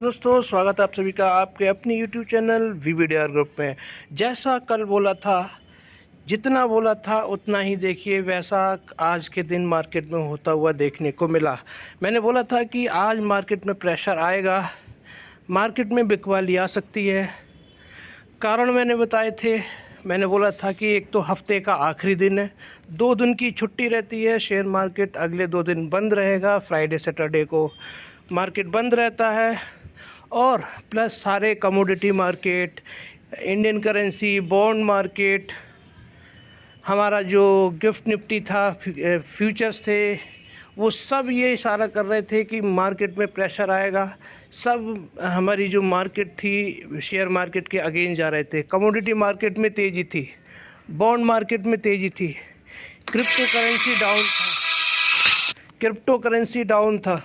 दोस्तों, स्वागत है आप सभी का आपके अपने यूट्यूब चैनल वीवीडीआर ग्रुप में। जैसा कल बोला था, जितना बोला था उतना ही देखिए वैसा आज के दिन मार्केट में होता हुआ देखने को मिला। मैंने बोला था कि आज मार्केट में प्रेशर आएगा, मार्केट में बिकवाली आ सकती है। कारण मैंने बताए थे। मैंने बोला था कि एक तो हफ्ते का आखिरी दिन है, 2 दिन की छुट्टी रहती है, शेयर मार्केट अगले 2 दिन बंद रहेगा। फ्राइडे सैटरडे को मार्केट बंद रहता है और प्लस सारे commodity market, Indian currency, bond market, हमारा जो गिफ्ट निफ्टी था, फ्यूचर्स थे, वो सब ये इशारा कर रहे थे कि मार्केट में प्रेशर आएगा। सब हमारी जो मार्केट थी शेयर मार्केट के अगेंस्ट जा रहे थे। कमोडिटी मार्केट में तेज़ी थी, बॉन्ड मार्केट में तेज़ी थी, क्रिप्टो करेंसी डाउन था,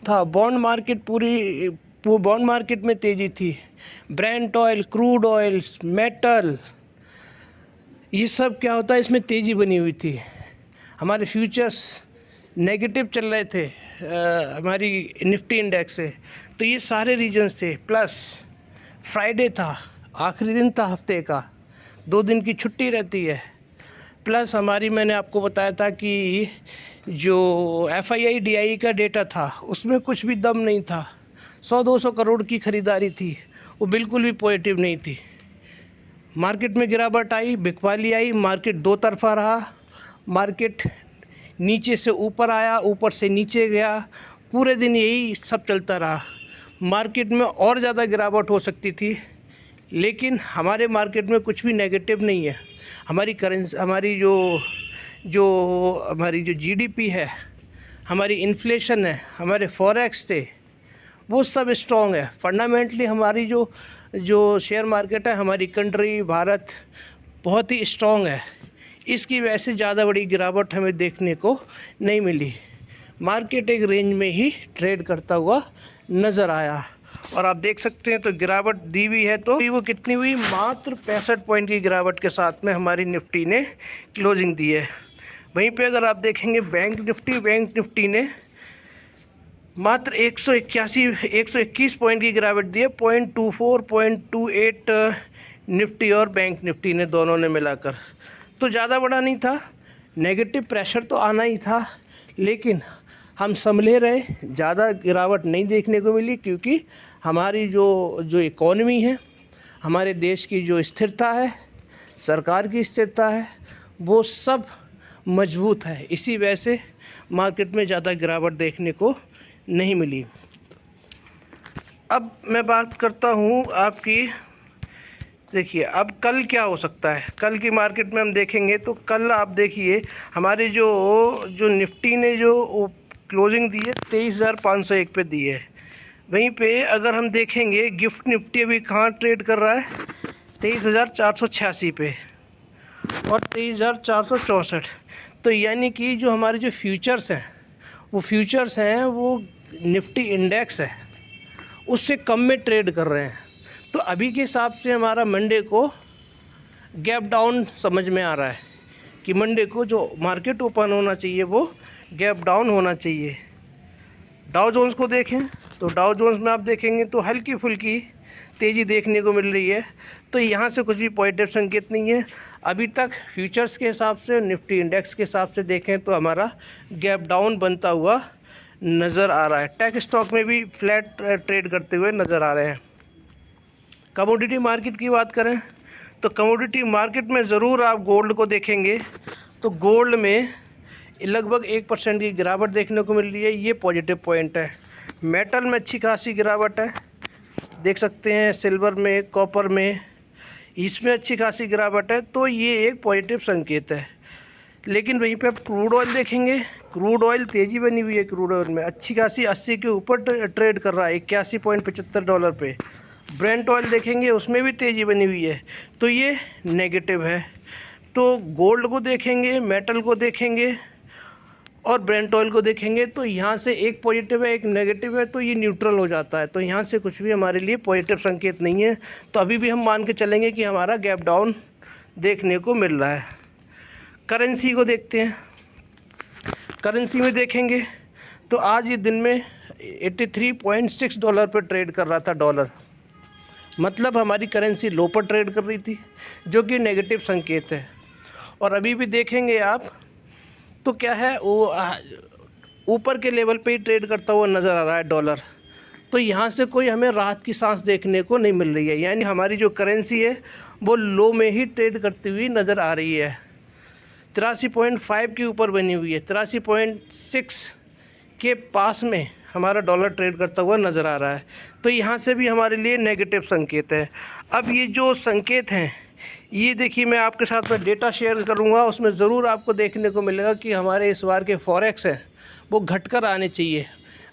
बॉन्ड मार्केट बॉन्ड मार्केट में तेज़ी थी। Brent oil, crude oil, metal, ये सब क्या होता है, इसमें तेज़ी बनी हुई थी। हमारे फ्यूचर्स नेगेटिव चल रहे थे हमारी निफ्टी इंडेक्स से। तो ये सारे रीजन्स थे। प्लस फ्राइडे था, आखिरी दिन था हफ्ते का, 2 दिन की छुट्टी रहती है। प्लस मैंने आपको बताया था कि जो FII DI का डेटा था उसमें कुछ भी दम नहीं था। 100-200 करोड़ की ख़रीदारी थी, वो बिल्कुल भी पॉजिटिव नहीं थी। मार्केट में गिरावट आई, बिकवाली आई, मार्केट दो तरफा रहा। मार्केट नीचे से ऊपर आया, ऊपर से नीचे गया, पूरे दिन यही सब चलता रहा। मार्केट में और ज़्यादा गिरावट हो सकती थी, लेकिन हमारे मार्केट में कुछ भी नेगेटिव नहीं है। हमारी करेंसी, हमारी जो GDP है, हमारी इन्फ्लेशन है, हमारे फॉरेक्स थे, वो सब स्ट्रॉन्ग है। फंडामेंटली हमारी जो शेयर मार्केट है, हमारी कंट्री भारत बहुत ही स्ट्रॉन्ग है। इसकी वजह से ज़्यादा बड़ी गिरावट हमें देखने को नहीं मिली। मार्केट एक रेंज में ही ट्रेड करता हुआ नज़र आया और आप देख सकते हैं तो गिरावट दी हुई है। तो वो कितनी हुई, मात्र 65 पॉइंट की गिरावट के साथ में हमारी निफ्टी ने क्लोजिंग दी है। वहीं पे अगर आप देखेंगे बैंक निफ्टी ने मात्र 121 पॉइंट की गिरावट दी है। 0.24, 0.28 निफ्टी और बैंक निफ्टी ने, दोनों ने मिलाकर। तो ज़्यादा बड़ा नहीं था, नेगेटिव प्रेशर तो आना ही था, लेकिन हम संभले रहे, ज़्यादा गिरावट नहीं देखने को मिली, क्योंकि हमारी जो इकॉनमी है, हमारे देश की जो स्थिरता है, सरकार की स्थिरता है, वो सब मजबूत है। इसी वजह से मार्केट में ज़्यादा गिरावट देखने को नहीं मिली। अब मैं बात करता हूँ आपकी, देखिए अब कल क्या हो सकता है। कल की मार्केट में हम देखेंगे तो कल आप देखिए हमारी जो निफ्टी ने जो क्लोजिंग दी है 23,501 पे दी है। वहीं पे अगर हम देखेंगे गिफ्ट निफ्टी अभी कहाँ ट्रेड कर रहा है, 23,486 पे और 23,464। तो यानी कि जो हमारे जो फ्यूचर्स हैं वो निफ्टी इंडेक्स है उससे कम में ट्रेड कर रहे हैं। तो अभी के हिसाब से हमारा मंडे को गैप डाउन समझ में आ रहा है कि मंडे को जो मार्केट ओपन होना चाहिए वो गैप डाउन होना चाहिए। डाउ जोन्स को देखें तो डाउ जोन्स में आप देखेंगे तो हल्की फुल्की तेज़ी देखने को मिल रही है। तो यहाँ से कुछ भी पॉजिटिव संकेत नहीं है अभी तक। फ्यूचर्स के हिसाब से, निफ्टी इंडेक्स के हिसाब से देखें तो हमारा गैप डाउन बनता हुआ नज़र आ रहा है। टेक स्टॉक में भी फ्लैट ट्रेड करते हुए नज़र आ रहे हैं। कमोडिटी मार्केट की बात करें तो कमोडिटी मार्केट में ज़रूर आप गोल्ड को देखेंगे तो गोल्ड में लगभग 1% की गिरावट देखने को मिल रही है, ये पॉजिटिव पॉइंट है। मेटल में अच्छी खासी गिरावट है, देख सकते हैं सिल्वर में, कॉपर में, इसमें अच्छी खासी गिरावट है, तो ये एक पॉजिटिव संकेत है। लेकिन वहीं पे आप क्रूड ऑयल देखेंगे, क्रूड ऑयल तेज़ी बनी हुई है। क्रूड ऑयल में अच्छी खासी 80 के ऊपर ट्रेड कर रहा है, $81.75 पे। ब्रेंट ऑयल देखेंगे उसमें भी तेज़ी बनी हुई है, तो ये नेगेटिव है। तो गोल्ड को देखेंगे, मेटल को देखेंगे और ब्रेंट ऑयल को देखेंगे तो यहाँ से एक पॉजिटिव है एक नेगेटिव है, तो ये न्यूट्रल हो जाता है। तो यहाँ से कुछ भी हमारे लिए पॉजिटिव संकेत नहीं है। तो अभी भी हम मान के चलेंगे कि हमारा गैप डाउन देखने को मिल रहा है। करेंसी को देखते हैं। करेंसी में देखेंगे तो आज ये दिन में 83.6 डॉलर पर ट्रेड कर रहा था डॉलर, मतलब हमारी करेंसी लो पर ट्रेड कर रही थी, जो कि नेगेटिव संकेत है। और अभी भी देखेंगे आप तो क्या है, वो ऊपर के लेवल पे ही ट्रेड करता हुआ नज़र आ रहा है डॉलर। तो यहाँ से कोई हमें राहत की सांस देखने को नहीं मिल रही है, यानी हमारी जो करेंसी है वो लो में ही ट्रेड करती हुई नज़र आ रही है। 83.5 के ऊपर बनी हुई है, 83.6 के पास में हमारा डॉलर ट्रेड करता हुआ नज़र आ रहा है। तो यहाँ से भी हमारे लिए नेगेटिव संकेत है। अब ये जो संकेत हैं, ये देखिए मैं आपके साथ में डेटा शेयर करूँगा, उसमें ज़रूर आपको देखने को मिलेगा कि हमारे इस बार के फॉरेक्स हैं वो घटकर आने चाहिए।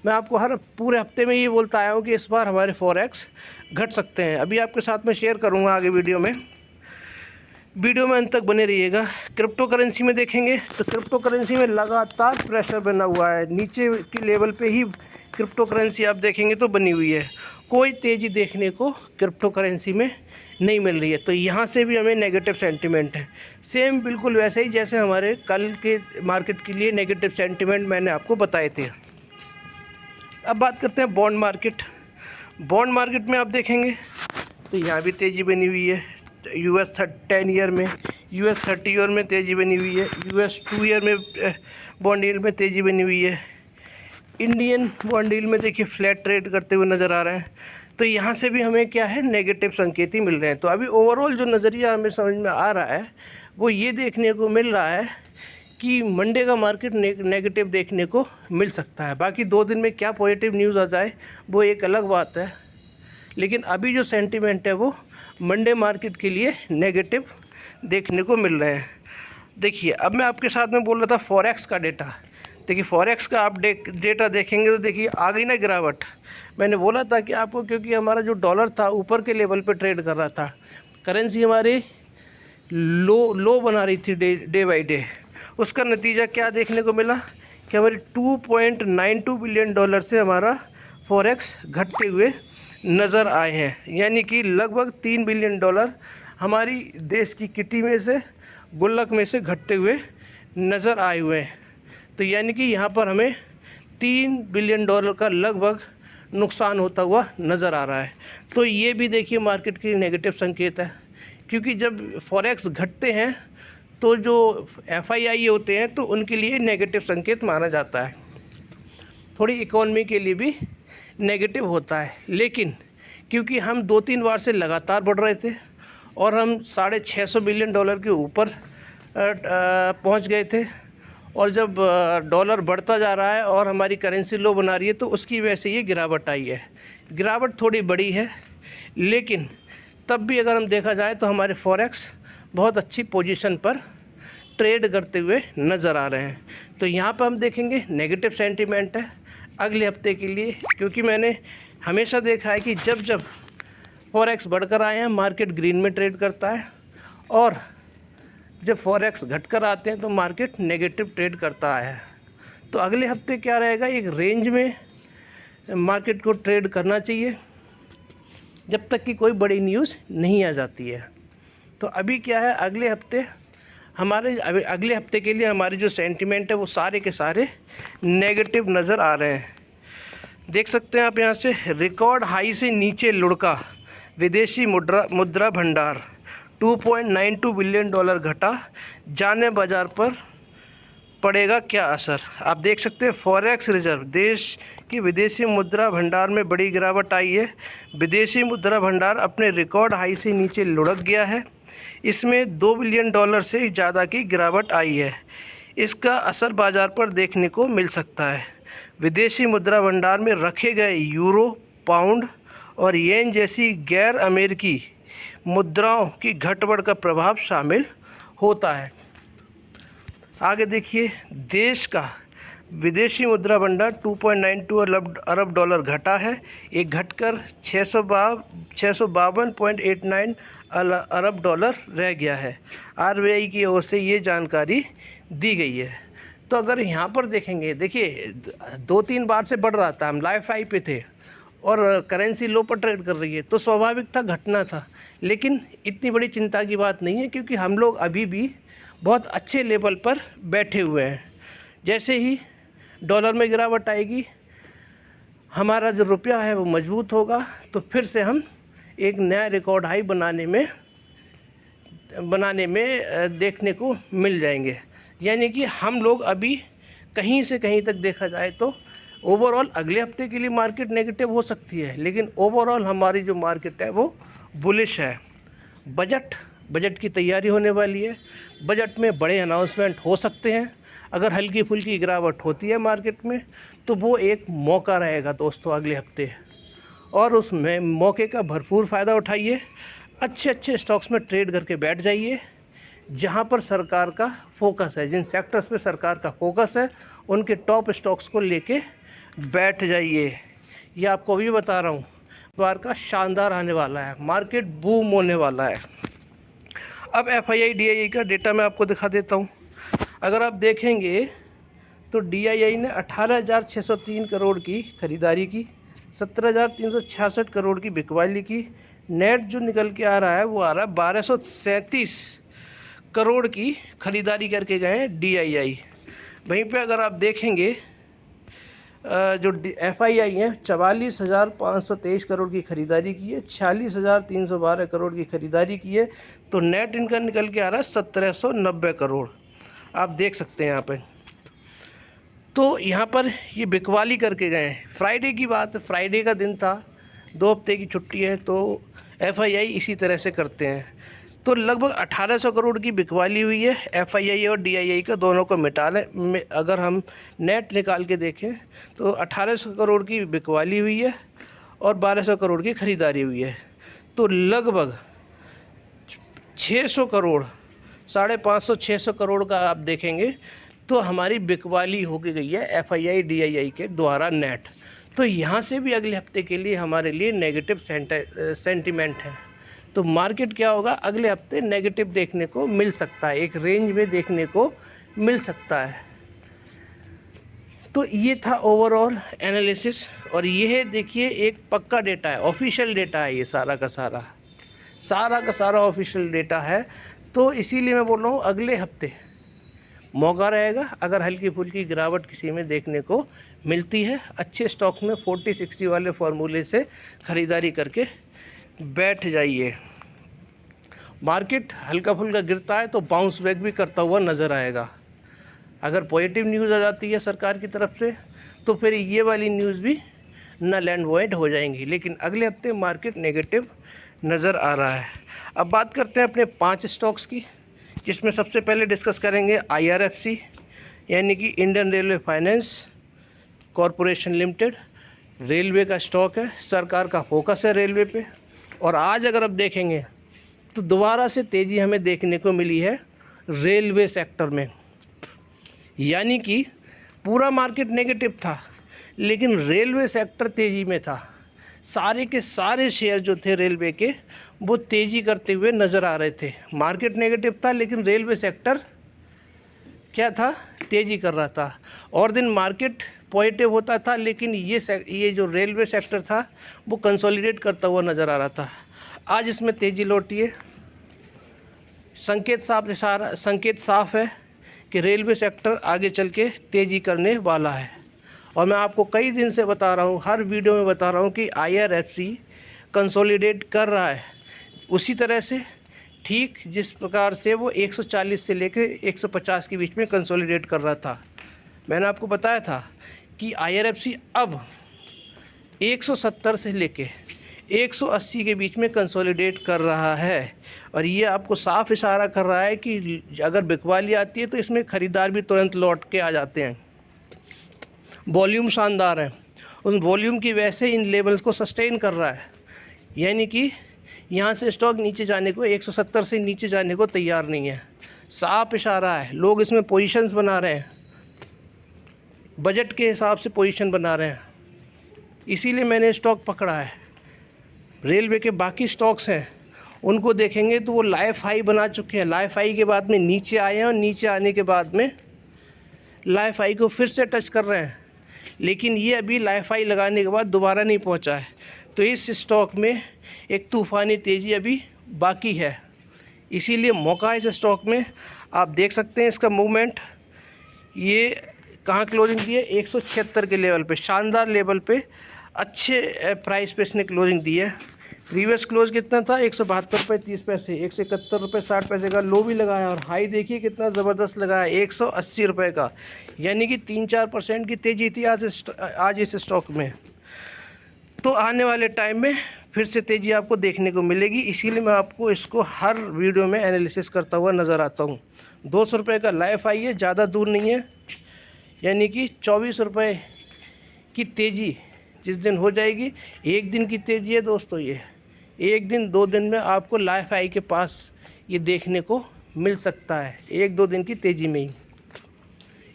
मैं आपको हर पूरे हफ्ते में ये बोलता आया हूँ कि इस बार हमारे फॉरेक्स घट सकते हैं। अभी आपके साथ में शेयर करूँगा आगे वीडियो में अंत तक बने रहिएगा। क्रिप्टो करेंसी में देखेंगे तो क्रिप्टो करेंसी में लगातार प्रेशर बना हुआ है, नीचे के लेवल पे ही क्रिप्टो करेंसी आप देखेंगे तो बनी हुई है, कोई तेज़ी देखने को क्रिप्टो करेंसी में नहीं मिल रही है। तो यहाँ से भी हमें नेगेटिव सेंटिमेंट है, सेम बिल्कुल वैसे ही जैसे हमारे कल के मार्केट के लिए नेगेटिव सेंटिमेंट मैंने आपको बताए थे। अब बात करते हैं बॉन्ड मार्केट। बॉन्ड मार्केट में आप देखेंगे तो यहाँ भी तेज़ी बनी हुई है। US 10 ईयर में, US 30 ईयर में तेज़ी बनी हुई है, US 2 ईयर में बॉन्ड यील्ड में तेज़ी बनी हुई है। इंडियन बॉन्ड यील्ड में देखिए फ्लैट ट्रेड करते हुए नज़र आ रहे हैं। तो यहाँ से भी हमें क्या है, नेगेटिव संकेत ही मिल रहे हैं। तो अभी ओवरऑल जो नज़रिया हमें समझ में आ रहा है वो ये देखने को मिल रहा है कि मंडे का मार्केट नेगेटिव देखने को मिल सकता है। बाकी 2 दिन में क्या पॉजिटिव न्यूज़ आ जाए वो एक अलग बात है, लेकिन अभी जो सेंटीमेंट है वो मंडे मार्केट के लिए नेगेटिव देखने को मिल रहे हैं। देखिए अब मैं आपके साथ में बोल रहा था फॉरेक्स का डेटा। देखिए फॉरेक्स का आप डेटा देखेंगे तो देखिए आ गई ना गिरावट। मैंने बोला था कि आपको, क्योंकि हमारा जो डॉलर था ऊपर के लेवल पे ट्रेड कर रहा था, करेंसी हमारी लो बना रही थी डे बाई डे। उसका नतीजा क्या देखने को मिला कि हमारी 2.92 बिलियन डॉलर से हमारा फॉरेक्स घटते हुए नज़र आए हैं, यानी कि लगभग 3 बिलियन डॉलर हमारी देश की किटी में से, गुल्लक में से घटते हुए नज़र आए हुए हैं। तो यानी कि यहाँ पर हमें 3 बिलियन डॉलर का लगभग नुकसान होता हुआ नज़र आ रहा है। तो ये भी देखिए मार्केट की नेगेटिव संकेत है, क्योंकि जब फॉरेक्स घटते हैं तो जो FII होते हैं तो उनके लिए नेगेटिव संकेत माना जाता है, थोड़ी इकोनॉमी के लिए भी नेगेटिव होता है। लेकिन क्योंकि हम 2-3 बार से लगातार बढ़ रहे थे और हम 650 बिलियन डॉलर के ऊपर पहुंच गए थे, और जब डॉलर बढ़ता जा रहा है और हमारी करेंसी लो बना रही है तो उसकी वजह से ये गिरावट आई है। गिरावट थोड़ी बड़ी है, लेकिन तब भी अगर हम देखा जाए तो हमारे फॉरेक्स बहुत अच्छी पोजीशन पर ट्रेड करते हुए नज़र आ रहे हैं। तो यहाँ पर हम देखेंगे नेगेटिव सेंटीमेंट है अगले हफ्ते के लिए, क्योंकि मैंने हमेशा देखा है कि जब फॉरेक्स बढ़कर आए हैं मार्केट ग्रीन में ट्रेड करता है, और जब फॉरेक्स घटकर आते हैं तो मार्केट नेगेटिव ट्रेड करता है। तो अगले हफ्ते क्या रहेगा, एक रेंज में मार्केट को ट्रेड करना चाहिए जब तक कि कोई बड़ी न्यूज़ नहीं आ जाती है। तो अभी क्या है, अगले हफ्ते के लिए हमारे जो सेंटीमेंट है वो सारे के सारे नेगेटिव नज़र आ रहे हैं। देख सकते हैं आप यहाँ से, रिकॉर्ड हाई से नीचे लुढ़का विदेशी मुद्रा भंडार, 2.92 बिलियन डॉलर घटा, जाने बाजार पर पड़ेगा क्या असर। आप देख सकते हैं फॉरेक्स रिजर्व, देश की विदेशी मुद्रा भंडार में बड़ी गिरावट आई है। विदेशी मुद्रा भंडार अपने रिकॉर्ड हाई से नीचे लुढ़क गया है। इसमें 2 बिलियन डॉलर से ज़्यादा की गिरावट आई है। इसका असर बाज़ार पर देखने को मिल सकता है। विदेशी मुद्रा भंडार में रखे गए यूरो, पाउंड और येन जैसी गैर अमेरिकी मुद्राओं की घटबढ़ का प्रभाव शामिल होता है। आगे देखिए, देश का विदेशी मुद्रा भंडार 2.92 अरब डॉलर घटा है। ये घटकर 652.89 अरब डॉलर रह गया है। RBI की ओर से ये जानकारी दी गई है। तो अगर यहाँ पर देखेंगे, देखिए 2-3 बार से बढ़ रहा था, हम लाइफ हाई पे थे और करेंसी लो पर ट्रेड कर रही है, तो स्वाभाविक था घटना था। लेकिन इतनी बड़ी चिंता की बात नहीं है, क्योंकि हम लोग अभी भी बहुत अच्छे लेवल पर बैठे हुए हैं। जैसे ही डॉलर में गिरावट आएगी, हमारा जो रुपया है वो मजबूत होगा, तो फिर से हम एक नया रिकॉर्ड हाई बनाने में देखने को मिल जाएंगे। यानी कि हम लोग अभी कहीं से कहीं तक देखा जाए तो ओवरऑल अगले हफ्ते के लिए मार्केट नेगेटिव हो सकती है, लेकिन ओवरऑल हमारी जो मार्केट है वो बुलिश है। बजट की तैयारी होने वाली है, बजट में बड़े अनाउंसमेंट हो सकते हैं। अगर हल्की फुल्की गिरावट होती है मार्केट में तो वो एक मौका रहेगा दोस्तों अगले हफ्ते, और उस मौके का भरपूर फ़ायदा उठाइए। अच्छे स्टॉक्स में ट्रेड करके बैठ जाइए जहां पर सरकार का फोकस है, जिन सेक्टर्स पे सरकार का फोकस है उनके टॉप स्टॉक्स को लेके बैठ जाइए। ये आपको भी बता रहा हूँ, बार का शानदार आने वाला है, मार्केट बूम होने वाला है। अब FII DII का डेटा मैं आपको दिखा देता हूँ। अगर आप देखेंगे तो DII ने 18,603 करोड़ की खरीदारी की, 17,366 करोड़ की बिकवाली की। नेट जो निकल के आ रहा है वो आ रहा है 1,237 करोड़ की खरीदारी करके गए हैं DII। वहीं पे अगर आप देखेंगे जो FII है 44,523 करोड़ की खरीदारी की है, 46,312 करोड़ की खरीदारी की है, तो नेट इनकम निकल के आ रहा है 1,790 करोड़। आप देख सकते हैं यहाँ पे। तो यहाँ पर ये बिकवाली करके गए हैं। फ्राइडे की बात, फ्राइडे का दिन था, 2 हफ्ते की छुट्टी है, तो FII इसी तरह से करते हैं। तो लगभग 1,800 करोड़ की बिकवाली हुई है FII और DII का, दोनों को मिटा लें। अगर हम नेट निकाल के देखें तो 1,800 करोड़ की बिकवाली हुई है और 1,200 करोड़ की ख़रीदारी हुई है, तो लगभग 600 करोड़, 550-600 करोड़ का आप देखेंगे तो हमारी बिकवाली हो गई है FII DII के द्वारा नेट। तो यहाँ से भी अगले हफ्ते के लिए हमारे लिए नेगेटिव सेंटीमेंट है। तो मार्केट क्या होगा, अगले हफ्ते नेगेटिव देखने को मिल सकता है, एक रेंज में देखने को मिल सकता है। तो ये था ओवरऑल एनालिसिस, और ये देखिए एक पक्का डेटा है, ऑफिशियल डेटा है, ये सारा का सारा ऑफिशियल डेटा है। तो इसीलिए मैं बोल रहा हूँ अगले हफ्ते मौका रहेगा। अगर हल्की फुल्की गिरावट किसी में देखने को मिलती है, अच्छे स्टॉक्स में 40-60 वाले फार्मूले से ख़रीदारी करके बैठ जाइए। मार्केट हल्का फुल्का गिरता है तो बाउंस बैक भी करता हुआ नज़र आएगा। अगर पॉजिटिव न्यूज़ आ जाती है सरकार की तरफ से तो फिर ये वाली न्यूज़ भी नल एंड वॉइड हो जाएंगी, लेकिन अगले हफ्ते मार्केट नेगेटिव नज़र आ रहा है। अब बात करते हैं अपने 5 स्टॉक्स की, जिसमें सबसे पहले डिस्कस करेंगे IRFC यानी कि Indian railway finance corporation limited. Railway का स्टॉक है, सरकार का फोकस है रेलवे पे, और आज अगर आप देखेंगे तो दोबारा से तेज़ी हमें देखने को मिली है रेलवे सेक्टर में। यानी कि पूरा मार्केट नेगेटिव था लेकिन रेलवे सेक्टर तेज़ी में था। सारे के सारे शेयर जो थे रेलवे के वो तेज़ी करते हुए नज़र आ रहे थे। मार्केट नेगेटिव था लेकिन रेलवे सेक्टर क्या था, तेज़ी कर रहा था। और दिन मार्केट पॉजिटिव होता था लेकिन ये जो रेलवे सेक्टर था वो कंसोलिडेट करता हुआ नज़र आ रहा था। आज इसमें तेज़ी लौटी है। संकेत साफ है कि रेलवे सेक्टर आगे चल के तेज़ी करने वाला है। और मैं आपको कई दिन से बता रहा हूँ, हर वीडियो में बता रहा हूँ कि IRFC कंसोलिडेट कर रहा है उसी तरह से, ठीक जिस प्रकार से वो 140 से लेकर 150 के बीच में कंसोलिडेट कर रहा था। मैंने आपको बताया था कि IRFC अब 170 से लेके 180 के बीच में कंसोलिडेट कर रहा है, और ये आपको साफ इशारा कर रहा है कि अगर बिकवाली आती है तो इसमें ख़रीदार भी तुरंत लौट के आ जाते हैं। वॉल्यूम शानदार है, उस वॉल्यूम की वजह से इन लेवल्स को सस्टेन कर रहा है। यानी कि यहाँ से स्टॉक नीचे जाने को, 170 से नीचे जाने को तैयार नहीं है। साफ इशारा है, लोग इसमें पोजीशंस बना रहे हैं, बजट के हिसाब से पोजीशन बना रहे हैं, इसीलिए मैंने स्टॉक पकड़ा है। रेलवे के बाकी स्टॉक्स हैं उनको देखेंगे तो वो लाइफ हाई बना चुके हैं, लाइफ हाई के बाद में नीचे आए हैं और नीचे आने के बाद में लाइफ हाई को फिर से टच कर रहे हैं, लेकिन ये अभी लाइफ हाई लगाने के बाद दोबारा नहीं पहुंचा है। तो इस स्टॉक में एक तूफ़ानी तेज़ी अभी बाकी है, इसीलिए मौका है इस स्टॉक में। आप देख सकते हैं इसका मूवमेंट, ये कहाँ क्लोजिंग दी है? 176 के लेवल पे, शानदार लेवल पे, अच्छे प्राइस पे इसने क्लोजिंग दी है। प्रीवियस क्लोज कितना था? 172 रुपये 30 पैसे, 171 रुपये 60 पैसे का लो भी लगाया, और हाई देखिए कितना ज़बरदस्त लगाया, 180 रुपये का। यानी कि 3-4% की तेज़ी थी आज इस स्टॉक में। तो आने वाले टाइम में फिर से तेज़ी आपको देखने को मिलेगी, इसीलिए मैं आपको इसको हर वीडियो में एनालिसिस करता हुआ नज़र आता हूँ। 200 रुपये का लाइफ आई है, ज़्यादा दूर नहीं है, यानी कि 24 रुपये की तेज़ी जिस दिन हो जाएगी, एक दिन की तेज़ी है दोस्तों, ये 1 दिन 2 दिन में आपको लाइफ आई के पास ये देखने को मिल सकता है, 1-2 दिन की तेज़ी में ही।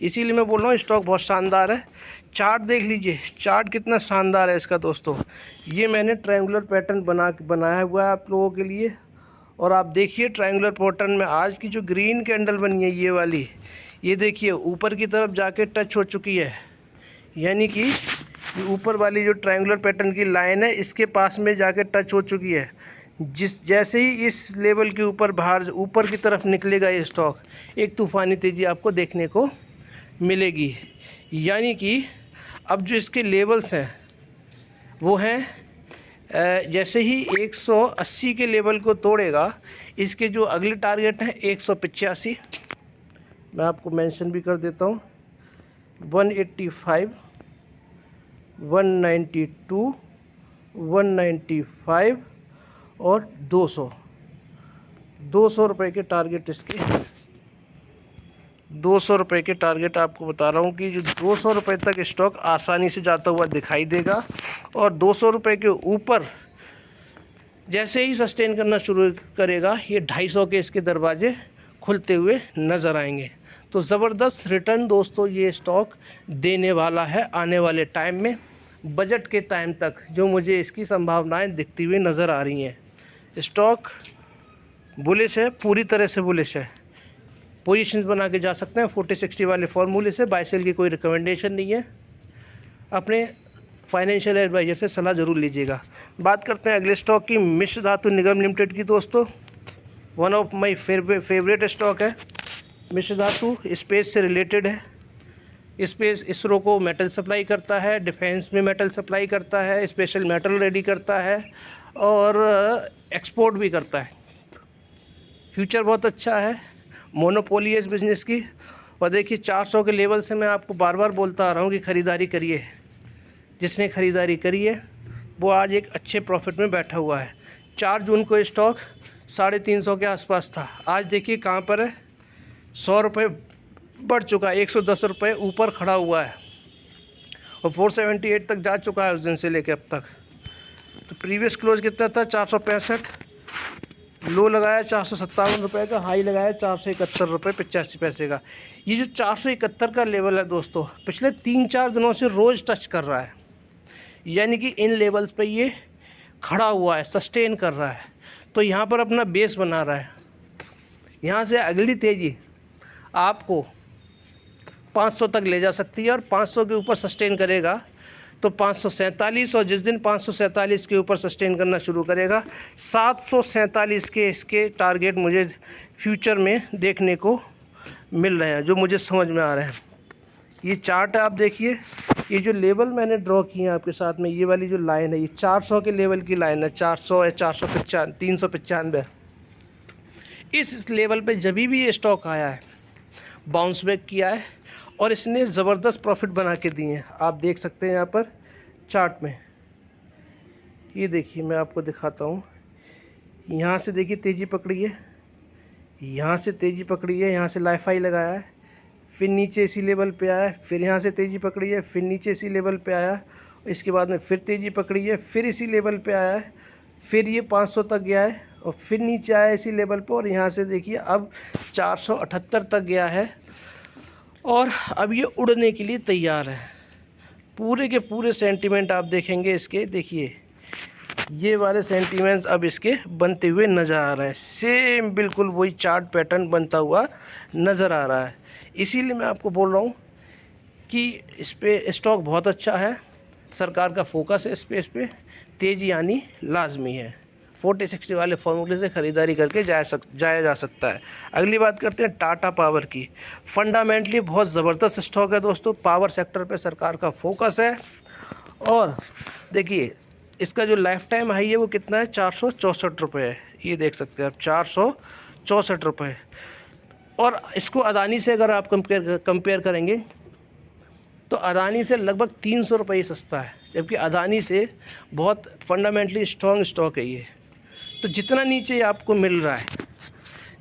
इसीलिए मैं बोल रहा हूँ स्टॉक बहुत शानदार है। चार्ट देख लीजिए, चार्ट कितना शानदार है इसका दोस्तों। ये मैंने ट्रायंगुलर पैटर्न बनाया हुआ है आप लोगों के लिए, और आप देखिए ट्रायंगुलर पैटर्न में आज की जो ग्रीन कैंडल बनी है ये वाली, ये देखिए ऊपर की तरफ जाके टच हो चुकी है, यानी कि ऊपर वाली जो ट्रायंगुलर पैटर्न की लाइन है इसके पास में जाके टच हो चुकी है। जैसे ही इस लेवल के ऊपर बाहर ऊपर की तरफ निकलेगा ये स्टॉक, एक तूफ़ानी तेज़ी आपको देखने को मिलेगी। यानी कि अब जो इसके लेवल्स हैं वो हैं, जैसे ही 180 के लेवल को तोड़ेगा, इसके जो अगले टारगेट हैं 185, मैं आपको मेंशन भी कर देता हूँ, 185, 192, 195 और 200 रुपये के टारगेट इसके, 200 रुपये के टारगेट आपको बता रहा हूँ कि जो 200 रुपये तक स्टॉक आसानी से जाता हुआ दिखाई देगा, और 200 रुपये के ऊपर जैसे ही सस्टेन करना शुरू करेगा, ये 250 के इसके दरवाजे खुलते हुए नज़र आएंगे। तो ज़बरदस्त रिटर्न दोस्तों ये स्टॉक देने वाला है आने वाले टाइम में, बजट के टाइम तक, जो मुझे इसकी संभावनाएं दिखती हुई नज़र आ रही हैं। स्टॉक बुलिश है, पूरी तरह से बुलिश है। पोजीशंस बना के जा सकते हैं 40-60 वाले फॉर्मूले से। बाय सेल की कोई रिकमेंडेशन नहीं है, अपने फाइनेंशियल एडवाइजर से सलाह ज़रूर लीजिएगा। बात करते हैं अगले स्टॉक की, मिश्र धातु निगम लिमिटेड की दोस्तों। One of my favourite stock है। मिश्र धातु स्पेस से रिलेटेड है। स्पेस इसरो को मेटल सप्लाई करता है, डिफेंस में मेटल सप्लाई करता है, स्पेशल मेटल रेडी करता है और एक्सपोर्ट भी करता है। फ्यूचर बहुत अच्छा है, मोनोपोली है इस बिज़नेस की। और देखिए 400 के लेवल से मैं आपको बार बार बोलता आ रहा हूँ कि ख़रीदारी करिए। जिसने ख़रीदारी करी है वो आज एक अच्छे प्रॉफिट में बैठा हुआ है। 4 जून को स्टॉक 350 के आसपास था, आज देखिए कहाँ पर है, 100 रुपये बढ़ चुका है, 110 रुपये ऊपर खड़ा हुआ है और 478 तक जा चुका है उस दिन से लेकर अब तक। तो प्रीवियस क्लोज कितना था? 465, लो लगाया 457 रुपये का, हाई लगाया 471 रुपये 85 पैसे का। ये जो 471 का लेवल है दोस्तों, पिछले 3-4 दिनों से रोज़ टच कर रहा है, यानी कि इन लेवल्स पे ये खड़ा हुआ है, सस्टेन कर रहा है। तो यहाँ पर अपना बेस बना रहा है। यहाँ से अगली तेज़ी आपको 500 तक ले जा सकती है, और 500 के ऊपर सस्टेन करेगा तो 547, और जिस दिन 547 के ऊपर सस्टेन करना शुरू करेगा 747 के इसके टारगेट मुझे फ्यूचर में देखने को मिल रहे हैं, जो मुझे समझ में आ रहे हैं। ये चार्ट है, आप देखिए, ये जो लेवल मैंने ड्रॉ किए हैं आपके साथ में, ये वाली जो लाइन है ये 400 के लेवल की लाइन है, 400 है, 495, 395। इस लेवल पे जब भी ये स्टॉक आया है बाउंस बैक किया है और इसने ज़बरदस्त प्रॉफिट बना के दिए हैं। आप देख सकते हैं यहाँ पर चार्ट में, ये देखिए मैं आपको दिखाता हूँ। यहाँ से देखिए तेज़ी पकड़ी है, यहाँ से तेज़ी पकड़ी है, यहाँ से लाइफ हाई लगाया है, फिर नीचे इसी लेवल पे आया है, फिर यहाँ से तेज़ी पकड़ी है, फिर नीचे इसी लेवल पे आया है, इसके बाद में फिर तेज़ी पकड़ी है, फिर इसी लेवल पे आया है, फिर ये 500 तक गया है और फिर नीचे आया इसी लेवल पर, और यहाँ से देखिए अब 478 तक गया है और अब ये उड़ने के लिए तैयार है। पूरे के पूरे सेंटीमेंट आप देखेंगे इसके, देखिए ये वाले सेंटीमेंट्स अब इसके बनते हुए नज़र आ रहे हैं। सेम बिल्कुल वही चार्ट पैटर्न बनता हुआ नज़र आ रहा है। इसीलिए मैं आपको बोल रहा हूँ कि इस पे स्टॉक बहुत अच्छा है, सरकार का फोकस है इस पे तेज़ी आनी लाजमी है। 40-60 वाले फॉर्मूले से ख़रीदारी करके जाया जा सकता है। अगली बात करते हैं टाटा पावर की। फंडामेंटली बहुत ज़बरदस्त स्टॉक है दोस्तों, पावर सेक्टर पे सरकार का फोकस है। और देखिए इसका जो लाइफ टाइम हाई है वो कितना है, 464 रुपये है। ये देख सकते हैं आप, 464 रुपये। और इसको अदानी से अगर आप कंपेयर करेंगे तो अदानी से लगभग 300 रुपये ही सस्ता है, जबकि अदानी से बहुत फंडामेंटली स्ट्रॉन्ग स्टॉक है ये। तो जितना नीचे आपको मिल रहा है,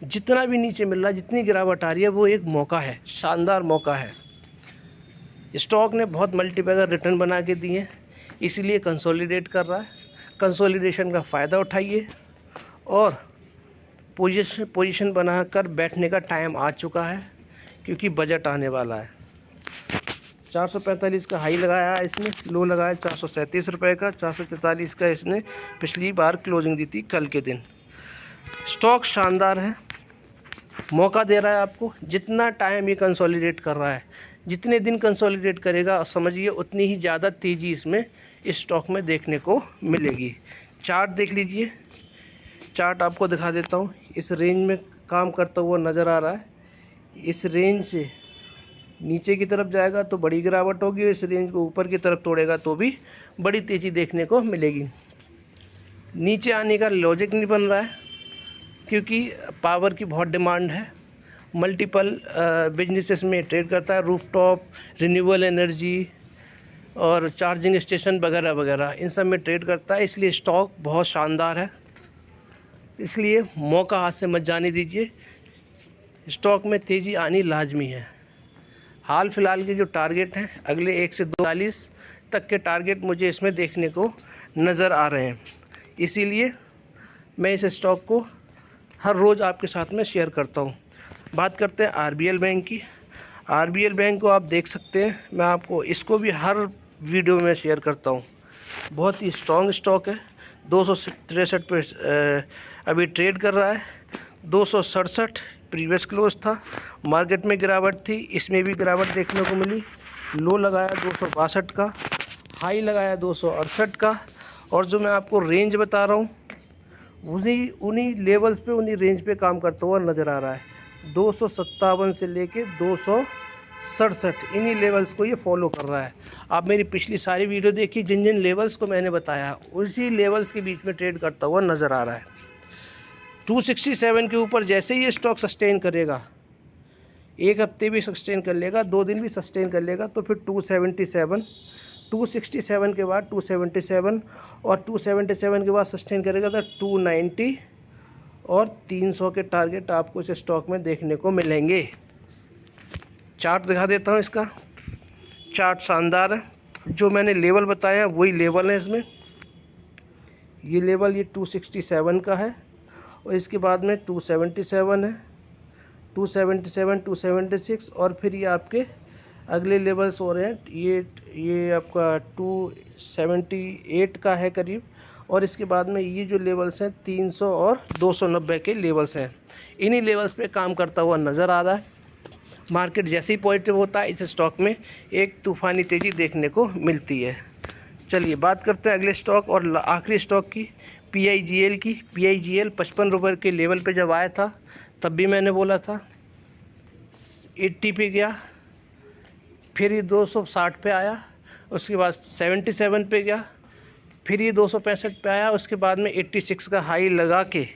जितना भी नीचे मिल रहा है, जितनी गिरावट आ रही है, वो एक मौका है, शानदार मौका है। स्टॉक ने बहुत मल्टीपैगर रिटर्न बना के दिए, इसीलिए कंसोलिडेट कर रहा है। कंसोलिडेशन का फ़ायदा उठाइए और पोजीशन बनाकर बैठने का टाइम आ चुका है, क्योंकि बजट आने वाला है। 445 का हाई लगाया है इसने, लो लगाया 437 रुपये का, 443 का इसने पिछली बार क्लोजिंग दी थी कल के दिन। स्टॉक शानदार है, मौका दे रहा है आपको। जितना टाइम ये कंसोलिडेट कर रहा है, जितने दिन कंसोलिडेट करेगा, समझिए उतनी ही ज़्यादा तेज़ी इसमें इस स्टॉक में देखने को मिलेगी। चार्ट देख लीजिए, चार्ट आपको दिखा देता हूँ। इस रेंज में काम करता हुआ नज़र आ रहा है। इस रेंज से नीचे की तरफ जाएगा तो बड़ी गिरावट होगी, इस रेंज को ऊपर की तरफ तोड़ेगा तो भी बड़ी तेज़ी देखने को मिलेगी। नीचे आने का लॉजिक नहीं बन रहा है, क्योंकि पावर की बहुत डिमांड है। मल्टीपल बिजनेसेस में ट्रेड करता है, रूफटॉप, रिन्यूएबल एनर्जी और चार्जिंग स्टेशन वगैरह वगैरह, इन सब में ट्रेड करता है। इसलिए स्टॉक बहुत शानदार है, इसलिए मौका हाथ से मत जाने दीजिए। स्टॉक में तेज़ी आनी लाजमी है। हाल फिलहाल के जो टारगेट हैं, अगले 1 से 42 तक के टारगेट मुझे इसमें देखने को नज़र आ रहे हैं। इसीलिए मैं इस स्टॉक को हर रोज़ आपके साथ में शेयर करता हूँ। बात करते हैं आरबीएल बैंक की। आरबीएल बैंक को आप देख सकते हैं, मैं आपको इसको भी हर वीडियो में शेयर करता हूँ। बहुत ही स्ट्रॉन्ग स्टॉक है। 263 पे अभी ट्रेड कर रहा है। 267 प्रीवियस क्लोज था। मार्केट में गिरावट थी, इसमें भी गिरावट देखने को मिली। लो लगाया 262 का, हाई लगाया 268 का। और जो मैं आपको रेंज बता रहा हूँ, उन्हीं लेवल्स पे, उन्हीं रेंज पे काम करता हुआ नज़र आ रहा है। 257 से लेके 267, इन्हीं लेवल्स को ये फॉलो कर रहा है। आप मेरी पिछली सारी वीडियो देखिए, जिन जिन लेवल्स को मैंने बताया, उसी लेवल्स के बीच में ट्रेड करता हुआ नज़र आ रहा है। 267 के ऊपर जैसे ही ये स्टॉक सस्टेन करेगा, एक हफ्ते भी सस्टेन कर लेगा, 2 दिन भी सस्टेन कर लेगा, तो फिर 277, 267 के बाद 277 और 277 के बाद सस्टेन करेगा तो 290 और 300 के टारगेट आपको इस स्टॉक में देखने को मिलेंगे। चार्ट दिखा देता हूँ इसका। चार्ट शानदार है, जो मैंने लेवल बताया वही लेवल है इसमें। ये लेवल ये 267 का है और इसके बाद में 277 है, 277, 276 और फिर ये आपके अगले लेवल्स हो रहे हैं। ये आपका 278 का है करीब, और इसके बाद में ये जो लेवल्स हैं 300 और 290 के लेवल्स हैं। इन्हीं लेवल्स पे काम करता हुआ नज़र आ रहा है। मार्केट जैसे ही पॉजिटिव होता है, इस स्टॉक में एक तूफ़ानी तेज़ी देखने को मिलती है। चलिए बात करते हैं अगले स्टॉक और आखिरी स्टॉक की, PIGL की। PIGL 55 रुपये के लेवल पे जब आया था, तब भी मैंने बोला था 80 पे गया, फिर ये 260 पे आया, उसके बाद 77 पे गया, फिर ये 265 पे आया, उसके बाद में 86 का हाई लगा के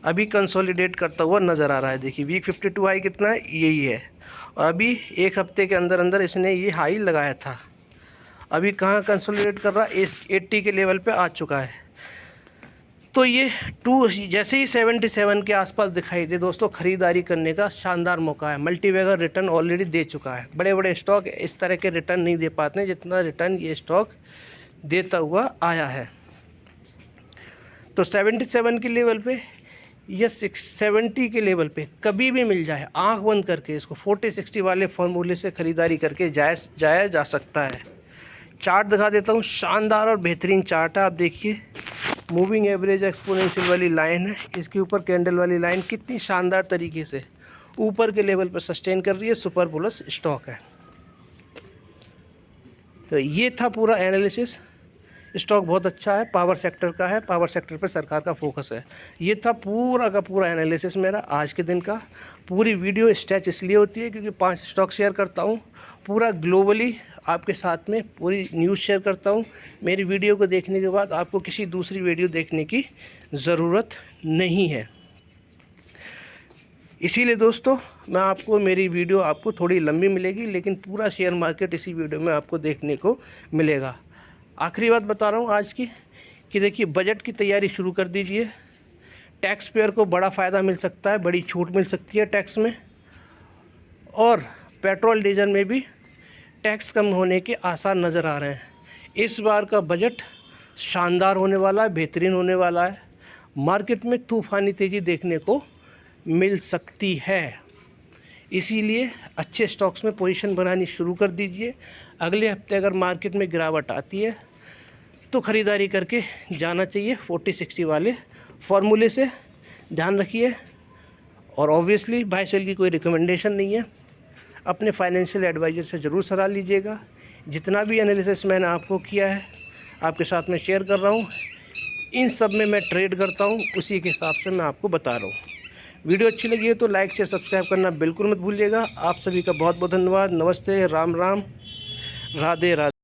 अभी कंसोलिडेट करता हुआ नज़र आ रहा है। देखिए वीक 52 हाई कितना है, यही है। और अभी एक हफ्ते के अंदर अंदर इसने ये हाई लगाया था। अभी कहाँ कंसोलिडेट कर रहा है, 80 के लेवल पे आ चुका है। तो ये जैसे ही 77 के आसपास दिखाई दे दोस्तों, ख़रीदारी करने का शानदार मौका है। मल्टीबैगर रिटर्न ऑलरेडी दे चुका है। बड़े बड़े स्टॉक इस तरह के रिटर्न नहीं दे पाते जितना रिटर्न ये स्टॉक देता हुआ आया है। तो 77 के लेवल पे या 670 के लेवल पे कभी भी मिल जाए, आंख बंद करके इसको 40-60 वाले फॉर्मूले से ख़रीदारी करके जाया जा सकता है। चार्ट दिखा देता हूँ, शानदार और बेहतरीन चार्ट है। आप देखिए, मूविंग एवरेज एक्सपोनेंशियल वाली लाइन है, इसके ऊपर कैंडल वाली लाइन कितनी शानदार तरीके से ऊपर के लेवल पर सस्टेन कर रही है। सुपर बुलिश स्टॉक है। तो ये था पूरा एनालिसिस। स्टॉक बहुत अच्छा है, पावर सेक्टर का है, पावर सेक्टर पर सरकार का फोकस है। ये था पूरा का पूरा एनालिसिस मेरा आज के दिन का। पूरी वीडियो स्ट्रेच इसलिए होती है क्योंकि 5 स्टॉक शेयर करता हूँ, पूरा ग्लोबली आपके साथ में पूरी न्यूज़ शेयर करता हूँ। मेरी वीडियो को देखने के बाद आपको किसी दूसरी वीडियो देखने की ज़रूरत नहीं है। इसीलिए दोस्तों मैं आपको, मेरी वीडियो आपको थोड़ी लंबी मिलेगी, लेकिन पूरा शेयर मार्केट इसी वीडियो में आपको देखने को मिलेगा। आखिरी बात बता रहा हूँ आज की कि देखिए, बजट की तैयारी शुरू कर दीजिए। टैक्स पेयर को बड़ा फ़ायदा मिल सकता है, बड़ी छूट मिल सकती है टैक्स में, और पेट्रोल डीजल में भी टैक्स कम होने के आसार नज़र आ रहे हैं। इस बार का बजट शानदार होने वाला है, बेहतरीन होने वाला है। मार्केट में तूफ़ानी तेज़ी देखने को मिल सकती है। इसीलिए अच्छे स्टॉक्स में पोजीशन बनानी शुरू कर दीजिए। अगले हफ्ते अगर मार्केट में गिरावट आती है तो ख़रीदारी करके जाना चाहिए 40-60 वाले फॉर्मूले से, ध्यान रखिए। और ऑब्वियसली बाय सेल की कोई रिकमेंडेशन नहीं है, अपने फाइनेंशियल एडवाइज़र से ज़रूर सलाह लीजिएगा। जितना भी एनालिसिस मैंने आपको किया है आपके साथ में शेयर कर रहा हूँ, इन सब में मैं ट्रेड करता हूँ, उसी के हिसाब से मैं आपको बता रहा हूँ। वीडियो अच्छी लगी है तो लाइक शेयर सब्सक्राइब करना बिल्कुल मत भूलिएगा। आप सभी का बहुत बहुत धन्यवाद। नमस्ते, राम राम, राधे राधे।